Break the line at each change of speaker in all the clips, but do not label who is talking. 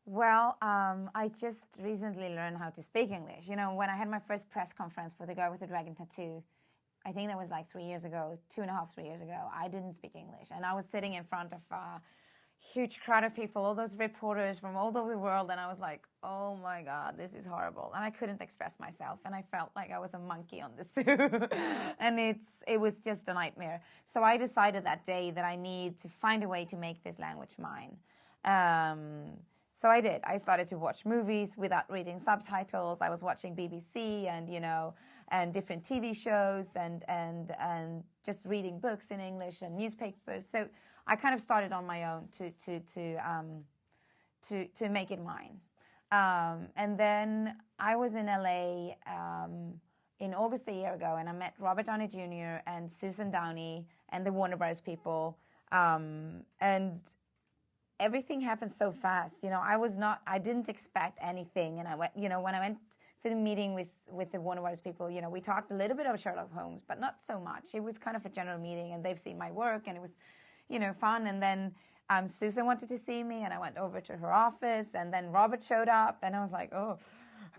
Well, I just recently learned how to speak English. You know, when I had my first press conference for The Girl with the Dragon Tattoo, I think that was like 3 years ago, 2.5, 3 years ago, I didn't speak English. And I was sitting in front of a huge crowd of people, all those reporters from all over the world. And I was like, oh my God, this is horrible. And I couldn't express myself. And I felt like I was a monkey on the zoo. And it was just a nightmare. So I decided that day that I need to find a way to make this language mine. So I did. I started to watch movies without reading subtitles. I was watching BBC and different TV shows and just reading books in English and newspapers. So I kind of started on my own to make it mine. And then I was in LA in August a year ago, and I met Robert Downey Jr. and Susan Downey and the Warner Bros. People. And everything happened so fast. You know, I didn't expect anything. And I went, when I went to the meeting with the Warner Bros. People, we talked a little bit about Sherlock Holmes, but not so much. It was kind of a general meeting, and they've seen my work, and it was, fun. And then Susan wanted to see me, and I went over to her office, and then Robert showed up, and I was like, oh,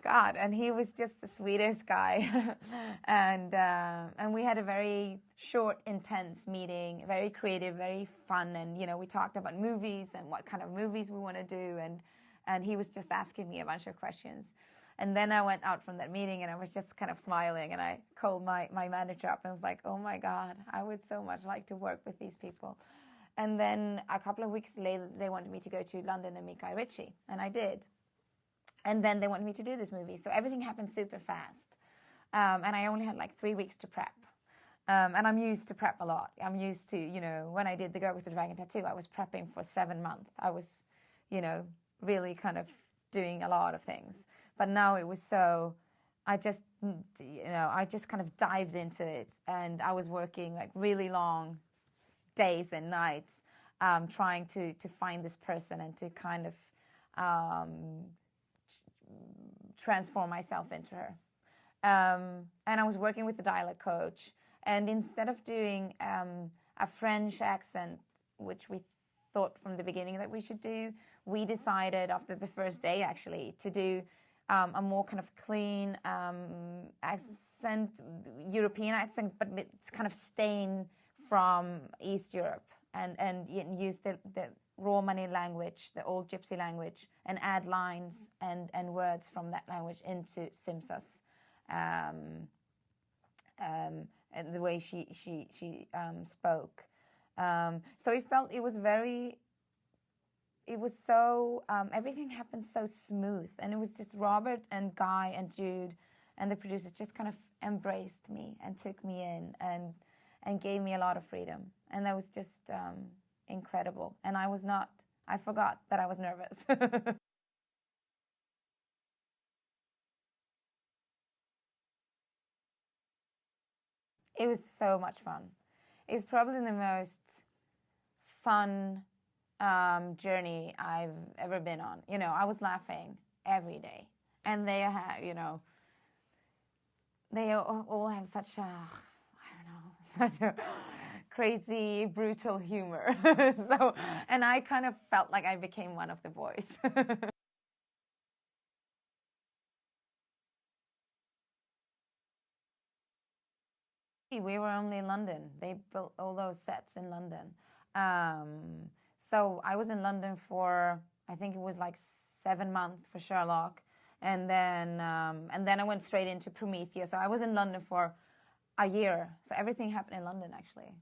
God. And he was just the sweetest guy. And we had a very short, intense meeting, very creative, very fun. And, we talked about movies and what kind of movies we want to do. And he was just asking me a bunch of questions. And then I went out from that meeting, and I was just kind of smiling. And I called my manager up and was like, oh, my God, I would so much like to work with these people. And then a couple of weeks later, they wanted me to go to London and meet Guy Ritchie. And I did. And then they wanted me to do this movie. So everything happened super fast. And I only had like 3 weeks to prep. And I'm used to prep a lot. I'm used to, when I did The Girl with the Dragon Tattoo, I was prepping for 7 months. I was, really kind of doing a lot of things. But now it was so, I just kind of dived into it. And I was working like really long days and nights trying to find this person and to kind of transform myself into her. And I was working with the dialect coach. And instead of doing a French accent, which we thought from the beginning that we should do, we decided after the first day, actually, to do a more kind of clean accent, European accent, but it's kind of staying from East Europe and use the Romani language, the old Gypsy language, and add lines and words from that language into Simsa's and the way she spoke. So it was so, everything happened so smooth. And it was just Robert and Guy and Jude and the producers just kind of embraced me and took me in and gave me a lot of freedom. And that was just incredible. And I forgot that I was nervous. It was so much fun. It's probably the most fun journey I've ever been on. I was laughing every day. And they have, they all have such a, such a crazy, brutal humor. And I kind of felt like I became one of the boys. We were only in London. They built all those sets in London. So I was in London for, I think it was like 7 months for Sherlock. And then I went straight into Prometheus. So I was in London for a year. So everything happened in London, actually.